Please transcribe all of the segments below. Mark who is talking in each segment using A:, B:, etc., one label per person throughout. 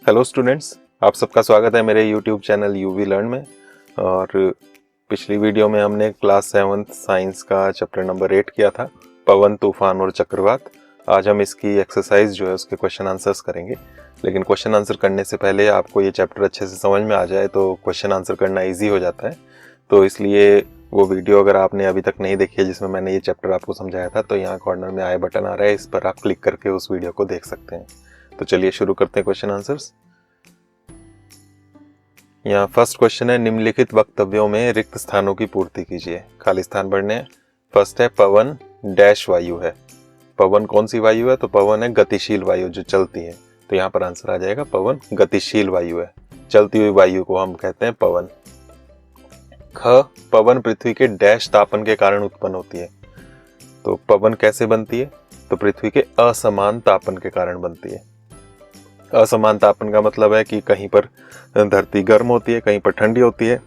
A: Hello students, आप सबका स्वागत है मेरे यूट्यूब चैनल यूवी लर्न में। और पिछली वीडियो में हमने क्लास 7 साइंस का चैप्टर नंबर 8 किया था, पवन, तूफान और चक्रवात। आज हम इसकी एक्सरसाइज जो है उसके क्वेश्चन आंसर्स करेंगे। लेकिन क्वेश्चन आंसर करने से पहले आपको ये चैप्टर अच्छे से समझ में आ जाए तो क्वेश्चन आंसर करना ईजी हो जाता है। तो इसलिए वो वीडियो अगर आपने अभी तक नहीं देखी है जिसमें मैंने ये चैप्टर आपको समझाया था, तो यहाँ कॉर्नर में आई बटन आ रहा है, इस पर आप क्लिक करके उस वीडियो को देख सकते हैं। तो चलिए शुरू करते हैं क्वेश्चन आंसर्स। यहाँ फर्स्ट क्वेश्चन है, निम्नलिखित वक्तव्यों में रिक्त स्थानों की पूर्ति कीजिए। खाली स्थान भरने हैं। फर्स्ट है पवन डैश वायु है। पवन कौन सी वायु है? तो पवन है गतिशील वायु जो चलती है। तो यहाँ पर आंसर आ जाएगा पवन गतिशील वायु है। चलती हुई वायु को हम कहते हैं पवन। ख, पवन पृथ्वी के डैश तापन के कारण उत्पन्न होती है। तो पवन कैसे बनती है? तो पृथ्वी के असमान तापन के कारण बनती है। असमान तापन का मतलब है कि कहीं पर धरती गर्म होती है, कहीं पर ठंडी होती है।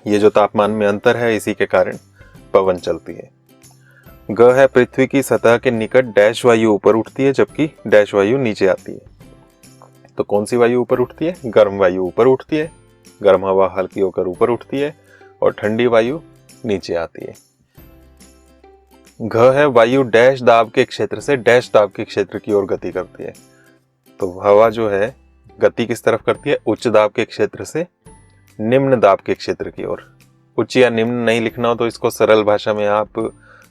A: ये जो तापमान में अंतर है, इसी के कारण पवन चलती है। ग है, पृथ्वी की सतह के निकट डैश वायु ऊपर उठती है जबकि डैश वायु नीचे आती है। तो कौन सी वायु ऊपर उठती है? गर्म वायु ऊपर उठती है। गर्म हवा हल्की होकर ऊपर उठती है और ठंडी वायु नीचे आती है। घ है, वायु डैश दाब के क्षेत्र से डैश दाब के क्षेत्र की ओर गति करती है। तो हवा जो है गति किस तरफ करती है? उच्च दाब के क्षेत्र से निम्न दाब के क्षेत्र की ओर। उच्च या निम्न नहीं लिखना हो तो इसको सरल भाषा में आप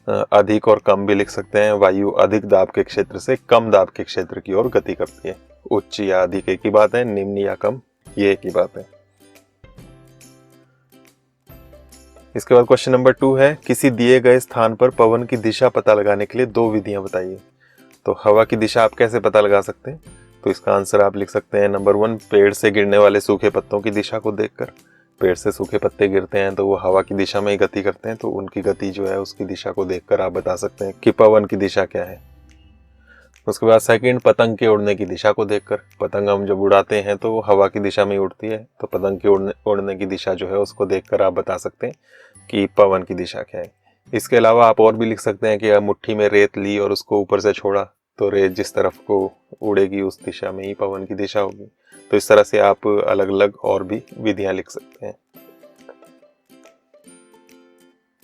A: अधिक और कम भी लिख सकते हैं। वायु अधिक दाब के क्षेत्र से कम दाब के क्षेत्र की ओर गति करती है। उच्च या अधिक एक ही बात है, निम्न या कम ये एक ही बात है। इसके बाद क्वेश्चन नंबर 2 है, किसी दिए गए स्थान पर पवन की दिशा पता लगाने के लिए 2 विधियां बताइए। तो हवा की दिशा आप कैसे पता लगा सकते हैं? तो इसका आंसर आप लिख सकते हैं नंबर 1, पेड़ से गिरने वाले सूखे पत्तों की दिशा को देखकर। पेड़ से सूखे पत्ते गिरते हैं तो वो हवा की दिशा में ही गति करते हैं, तो उनकी गति जो है उसकी दिशा को देखकर आप बता सकते हैं कि पवन की दिशा क्या है। उसके बाद सेकंड, पतंग के उड़ने की दिशा को देखकर। पतंग हम जब उड़ाते हैं तो वो हवा की दिशा में ही उड़ती है, तो पतंग के उड़ने की दिशा जो है उसको देखकर आप बता सकते हैं कि पवन की दिशा क्या है। इसके अलावा आप और भी लिख सकते हैं कि आप मुट्ठी में रेत ली और उसको ऊपर से छोड़ा तो रेत जिस तरफ को उड़ेगी उस दिशा में ही पवन की दिशा होगी। तो इस तरह से आप अलग अलग और भी विधियां लिख सकते हैं।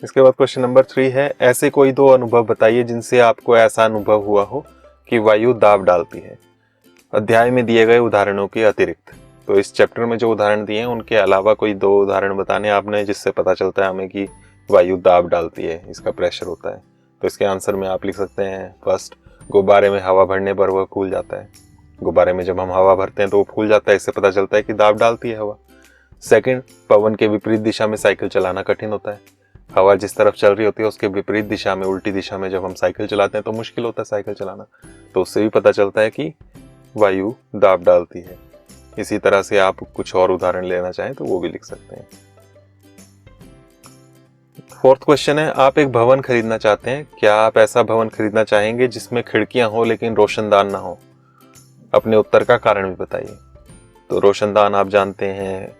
A: इसके बाद क्वेश्चन नंबर 3 है, ऐसे कोई 2 अनुभव बताइए जिनसे आपको ऐसा अनुभव हुआ हो कि वायु दाब डालती है। अध्याय में दिए गए उदाहरणों के अतिरिक्त। तो इस चैप्टर में जो उदाहरण दिए हैं उनके अलावा कोई 2 उदाहरण बताने आपने जिससे पता चलता है हमें कि वायु दाब डालती है, इसका प्रेशर होता है। तो इसके आंसर में आप लिख सकते हैं, फर्स्ट, गुब्बारे में हवा भरने पर वह फूल जाता है। गुब्बारे में जब हम हवा भरते हैं तो वो फूल जाता है, इससे पता चलता है कि दाब डालती है हवा। सेकंड, पवन के विपरीत दिशा में साइकिल चलाना कठिन होता है। हवा जिस तरफ चल रही होती है उसके विपरीत दिशा में, उल्टी दिशा में जब हम साइकिल चलाते हैं तो मुश्किल होता है साइकिल चलाना। तो उससे भी पता चलता है कि वायु दाब डालती है। इसी तरह से आप कुछ और उदाहरण लेना चाहें तो वो भी लिख सकते हैं। फोर्थ क्वेश्चन है, आप एक भवन खरीदना चाहते हैं। क्या आप ऐसा भवन खरीदना चाहेंगे जिसमें खिड़कियां हो लेकिन रोशनदान ना हो? अपने उत्तर का कारण भी बताइए। तो रोशनदान आप जानते हैं,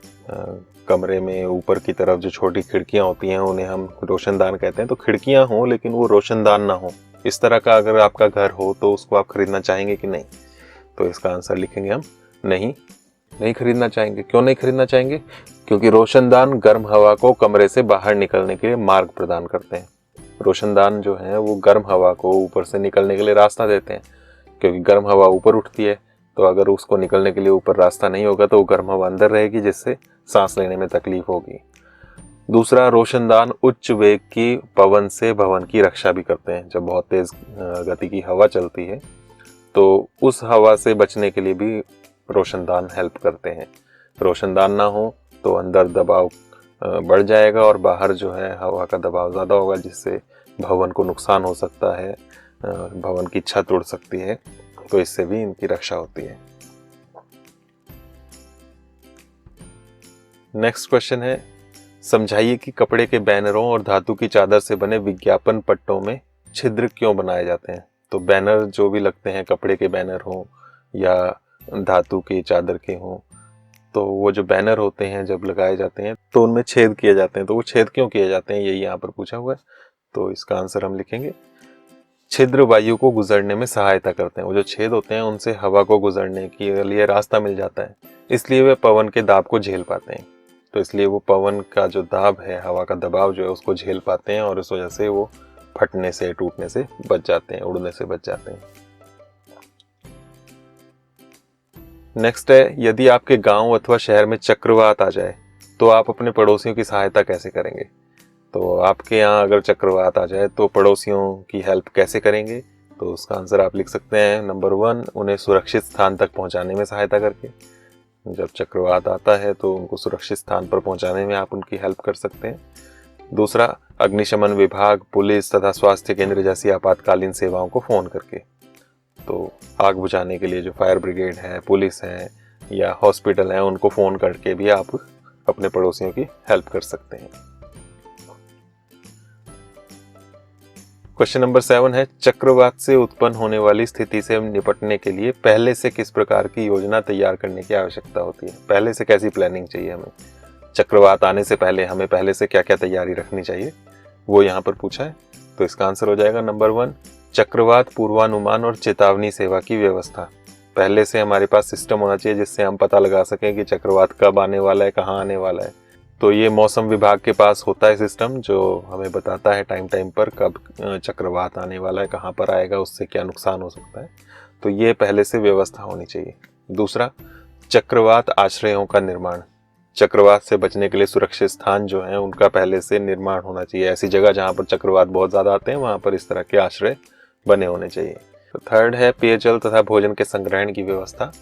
A: कमरे में ऊपर की तरफ जो छोटी खिड़कियां होती हैं उन्हें हम रोशनदान कहते हैं। तो खिड़कियां हो लेकिन वो रोशनदान ना हो, इस तरह का अगर आपका घर हो तो उसको आप खरीदना चाहेंगे कि नहीं? तो इसका आंसर लिखेंगे हम नहीं खरीदना चाहेंगे। क्यों नहीं खरीदना चाहेंगे? क्योंकि रोशनदान गर्म हवा को कमरे से बाहर निकलने के लिए मार्ग प्रदान करते हैं। रोशनदान जो है वो गर्म हवा को ऊपर से निकलने के लिए रास्ता देते हैं, क्योंकि गर्म हवा ऊपर उठती है तो अगर उसको निकलने के लिए ऊपर रास्ता नहीं होगा तो गर्म हवा अंदर रहेगी जिससे सांस लेने में तकलीफ होगी। दूसरा, रोशनदान उच्च वेग की पवन से भवन की रक्षा भी करते हैं। जब बहुत तेज गति की हवा चलती है तो उस हवा से बचने के लिए भी रोशनदान हेल्प करते हैं। रोशनदान ना हो तो अंदर दबाव बढ़ जाएगा और बाहर जो है हवा का दबाव ज़्यादा होगा जिससे भवन को नुकसान हो सकता है, भवन की छत उड़ सकती है। तो इससे भी इनकी रक्षा होती है। नेक्स्ट क्वेश्चन है, समझाइए कि कपड़े के बैनरों और धातु की चादर से बने विज्ञापन पट्टों में छिद्र क्यों बनाए जाते हैं। तो बैनर जो भी लगते हैं, कपड़े के बैनर हो या धातु की चादर के हों, तो वो जो बैनर होते हैं जब लगाए जाते हैं तो उनमें छेद किए जाते हैं। तो वो छेद क्यों किए जाते हैं, यही यहाँ पर पूछा हुआ है। तो इसका आंसर हम लिखेंगे, छिद्र वायु को गुजरने में सहायता करते हैं। वो जो छेद होते हैं उनसे हवा को गुजरने के लिए रास्ता मिल जाता है, इसलिए वे पवन के दाब को झेल पाते हैं। तो इसलिए वो पवन का जो दाब है, हवा का दबाव जो है, उसको झेल पाते हैं और इस वजह से वो फटने से, टूटने से बच जाते हैं, उड़ने से बच जाते हैं। नेक्स्ट है, यदि आपके गांव अथवा शहर में चक्रवात आ जाए तो आप अपने पड़ोसियों की सहायता कैसे करेंगे? तो आपके यहाँ अगर चक्रवात आ जाए तो पड़ोसियों की हेल्प कैसे करेंगे? तो उसका आंसर आप लिख सकते हैं, नंबर 1, उन्हें सुरक्षित स्थान तक पहुंचाने में सहायता करके। जब चक्रवात आता है तो उनको सुरक्षित स्थान पर पहुंचाने में आप उनकी हेल्प कर सकते हैं। दूसरा, अग्निशमन विभाग, पुलिस तथा स्वास्थ्य केंद्र जैसी आपातकालीन सेवाओं को फोन करके। तो आग बुझाने के लिए जो फायर ब्रिगेड है, पुलिस है या हॉस्पिटल है, उनको फोन करके भी आप अपने पड़ोसियों की हेल्प कर सकते हैं। क्वेश्चन नंबर 7 है, चक्रवात से उत्पन्न होने वाली स्थिति से निपटने के लिए पहले से किस प्रकार की योजना तैयार करने की आवश्यकता होती है? पहले से कैसी प्लानिंग चाहिए हमें? चक्रवात आने से पहले हमें पहले से क्या क्या तैयारी रखनी चाहिए, वो यहाँ पर पूछा है। तो इसका आंसर हो जाएगा नंबर 1, चक्रवात पूर्वानुमान और चेतावनी सेवा की व्यवस्था। पहले से हमारे पास सिस्टम होना चाहिए जिससे हम पता लगा सकें कि चक्रवात कब आने वाला है, कहाँ आने वाला है। तो ये मौसम विभाग के पास होता है सिस्टम, जो हमें बताता है टाइम टाइम पर कब चक्रवात आने वाला है, कहाँ पर आएगा, उससे क्या नुकसान हो सकता है। तो ये पहले से व्यवस्था होनी चाहिए। दूसरा, चक्रवात आश्रयों का निर्माण। चक्रवात से बचने के लिए सुरक्षित स्थान जो है उनका पहले से निर्माण होना चाहिए। ऐसी जगह जहाँ पर चक्रवात बहुत ज़्यादा आते हैं वहाँ पर इस तरह के आश्रय बने होने चाहिए। तो थर्ड है, पेयजल तथा भोजन के संग्रहण की व्यवस्था।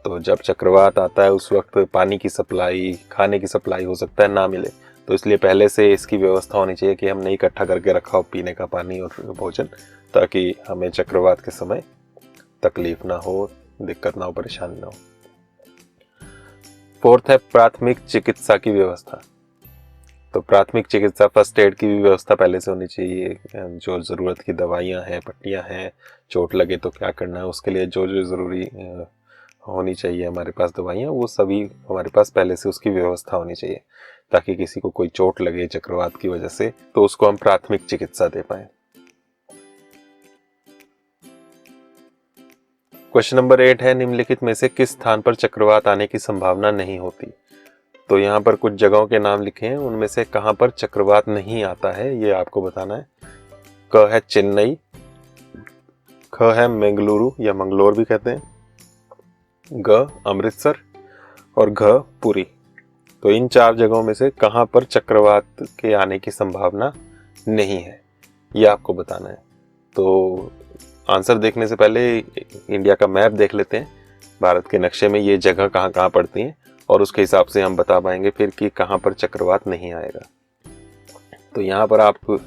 A: तो जब चक्रवात आता है उस वक्त पानी की सप्लाई, खाने की सप्लाई हो सकता है ना मिले, तो इसलिए पहले से इसकी व्यवस्था होनी चाहिए कि हमने इकट्ठा करके रखा हो पीने का पानी और भोजन, ताकि हमें चक्रवात के समय तकलीफ ना हो, दिक्कत ना हो, परेशानी ना हो। फोर्थ है, प्राथमिक चिकित्सा की व्यवस्था। तो प्राथमिक चिकित्सा, फर्स्ट एड की भी व्यवस्था पहले से होनी चाहिए। जो ज़रूरत की दवाइयाँ हैं, पट्टियाँ हैं, चोट लगे तो क्या करना है, उसके लिए जो जो ज़रूरी होनी चाहिए हमारे पास दवाइयाँ, वो सभी हमारे पास पहले से उसकी व्यवस्था होनी चाहिए, ताकि किसी को कोई चोट लगे चक्रवात की वजह से तो उसको हम प्राथमिक चिकित्सा दे पाए। क्वेश्चन नंबर 8 है, निम्नलिखित में से किस स्थान पर चक्रवात आने की संभावना नहीं होती? तो यहाँ पर कुछ जगहों के नाम लिखे हैं, उनमें से कहाँ पर चक्रवात नहीं आता है ये आपको बताना है। क है चेन्नई, ख है बेंगलुरु या मंगलोर भी कहते हैं, ग अमृतसर और घ पुरी। तो इन 4 जगहों में से कहाँ पर चक्रवात के आने की संभावना नहीं है, ये आपको बताना है। तो आंसर देखने से पहले इंडिया का मैप देख लेते हैं, भारत के नक्शे में ये जगह कहाँ कहाँ पड़ती हैं, और उसके हिसाब से हम बता पाएंगे फिर कि कहाँ पर चक्रवात नहीं आएगा। तो यहाँ पर आप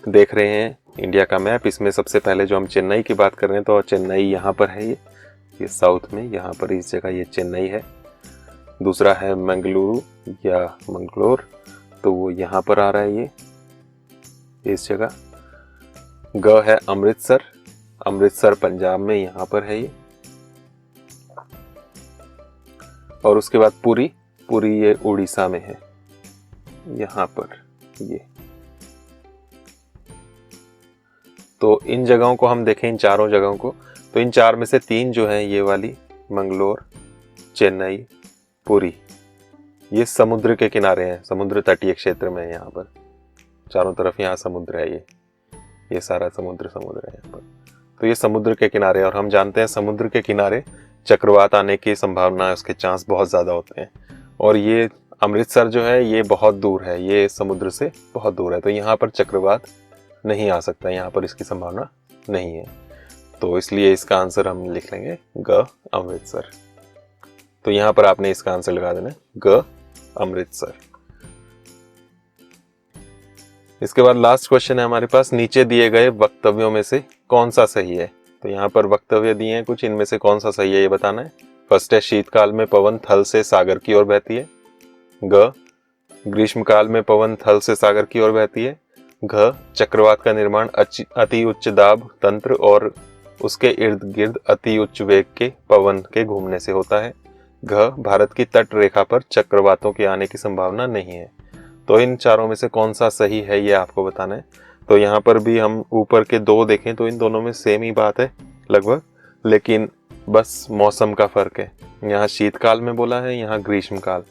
A: देख रहे हैं इंडिया का मैप। इसमें सबसे पहले जो हम चेन्नई की बात कर रहे हैं, तो चेन्नई यहाँ पर है, ये साउथ में, यहाँ पर इस जगह ये चेन्नई है। दूसरा है मंगलुरु या मंगलोर, तो वो यहाँ पर आ रहा है, ये इस जगह। ग है अमृतसर, अमृतसर पंजाब में यहाँ पर है ये। और उसके बाद पुरी, पुरी ये उड़ीसा में है, यहाँ पर ये। तो इन जगहों को हम देखें, इन चारों जगहों को, तो इन 4 में से 3 जो है, ये वाली मंगलोर, चेन्नई, पुरी, ये समुद्र के किनारे हैं, समुद्र तटीय क्षेत्र में है। यहाँ पर चारों तरफ यहाँ समुद्र है, ये सारा समुद्र है यहाँ पर। तो ये समुद्र के किनारे, और हम जानते हैं समुद्र के किनारे चक्रवात आने की संभावना, उसके चांस बहुत ज़्यादा होते हैं। और ये अमृतसर जो है ये बहुत दूर है, ये समुद्र से बहुत दूर है, तो यहाँ पर चक्रवात नहीं आ सकता, यहाँ पर इसकी संभावना नहीं है। तो इसलिए इसका आंसर हम लिख लेंगे ग अमृतसर। तो यहाँ पर आपने इसका आंसर लगा देना ग अमृतसर। इसके बाद लास्ट क्वेश्चन है हमारे पास, नीचे दिए गए वक्तव्यों में से कौन सा सही है? तो यहाँ पर वक्तव्य दिए हैं कुछ, इनमें से कौन सा सही है ये बताना है। फर्स्ट है, शीतकाल में पवन थल से सागर की ओर बहती है। ग, ग्रीष्मकाल में पवन थल से सागर की ओर बहती है। घ, चक्रवात का निर्माण अति उच्च दाब तंत्र और उसके इर्द गिर्द अति उच्च वेग के पवन के घूमने से होता है। घ, भारत की तट रेखा पर चक्रवातों के आने की संभावना नहीं है। तो इन चारों में से कौन सा सही है ये आपको बताना है। तो यहाँ पर भी हम ऊपर के दो देखें तो इन दोनों में सेम ही बात है लगभग, लेकिन बस मौसम का फर्क है। यहाँ शीतकाल में बोला है, यहाँ ग्रीष्मकाल।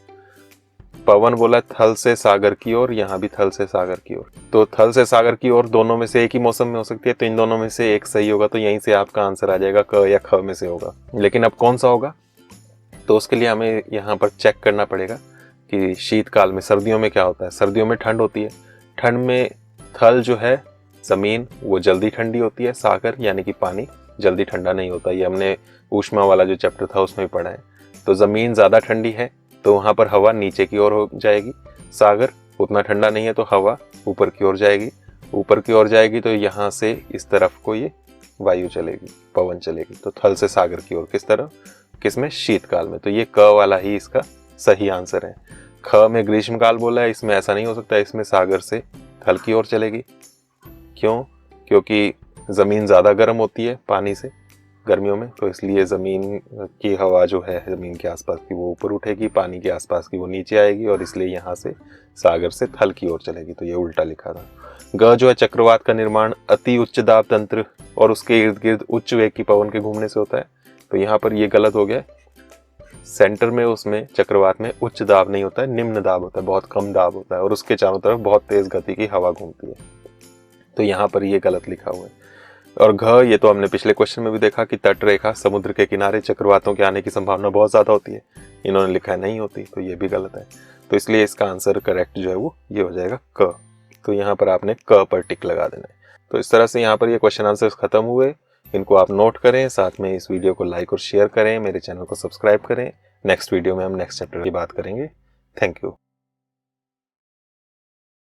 A: पवन बोला थल से सागर की ओर, यहाँ भी थल से सागर की ओर। तो थल से सागर की ओर दोनों में से एक ही मौसम में हो सकती है, तो इन दोनों में से एक सही होगा। तो यहीं से आपका आंसर आ जाएगा, क या ख में से होगा। लेकिन अब कौन सा होगा, तो उसके लिए हमें यहाँ पर चेक करना पड़ेगा कि शीतकाल में, सर्दियों में क्या होता है। सर्दियों में ठंड होती है, ठंड में थल जो है जमीन वो जल्दी ठंडी होती है, सागर यानी कि पानी जल्दी ठंडा नहीं होता। ये हमने ऊष्मा वाला जो चैप्टर था उसमें पढ़ा है। तो जमीन ज़्यादा ठंडी है तो वहाँ पर हवा नीचे की ओर हो जाएगी, सागर उतना ठंडा नहीं है तो हवा ऊपर की ओर जाएगी। ऊपर की ओर जाएगी तो यहाँ से इस तरफ को ये वायु चलेगी, पवन चलेगी। तो थल से सागर की ओर किस तरफ, किसमें, शीतकाल में। तो ये क वाला ही इसका सही आंसर है। ख में ग्रीष्मकाल बोला है, इसमें ऐसा नहीं हो सकता, इसमें सागर से थल की ओर चलेगी। क्यों, क्योंकि ज़मीन ज़्यादा गर्म होती है पानी से गर्मियों में, तो इसलिए ज़मीन की हवा जो है ज़मीन के आसपास की वो ऊपर उठेगी, पानी के आसपास की वो नीचे आएगी, और इसलिए यहाँ से सागर से थल की ओर चलेगी। तो ये उल्टा लिखा था। ग जो है चक्रवात का निर्माण अति उच्च दाब तंत्र और उसके इर्द गिर्द उच्च वेग की पवन के घूमने से होता है। तो यहाँ पर ये गलत हो गया। सेंटर में उसमें चक्रवात में उच्च दाब नहीं होता है, निम्न दाब होता है, बहुत कम दाब होता है, और उसके चारों तरफ बहुत तेज गति की हवा घूमती है। तो यहाँ पर ये गलत लिखा हुआ है। और घ, ये तो हमने पिछले क्वेश्चन में भी देखा कि तट रेखा, समुद्र के किनारे चक्रवातों के आने की संभावना बहुत ज़्यादा होती है। इन्होंने लिखा है नहीं होती, तो ये भी गलत है। तो इसलिए इसका आंसर करेक्ट जो है वो ये हो जाएगा क। तो यहाँ पर आपने क पर टिक लगा देना है। तो इस तरह से यहाँ पर ये क्वेश्चन आंसर्स खत्म हुए। इनको आप नोट करें, साथ में इस वीडियो को लाइक और शेयर करें, मेरे चैनल को सब्सक्राइब करें। नेक्स्ट वीडियो में हम नेक्स्ट चैप्टर की बात करेंगे। Thank you.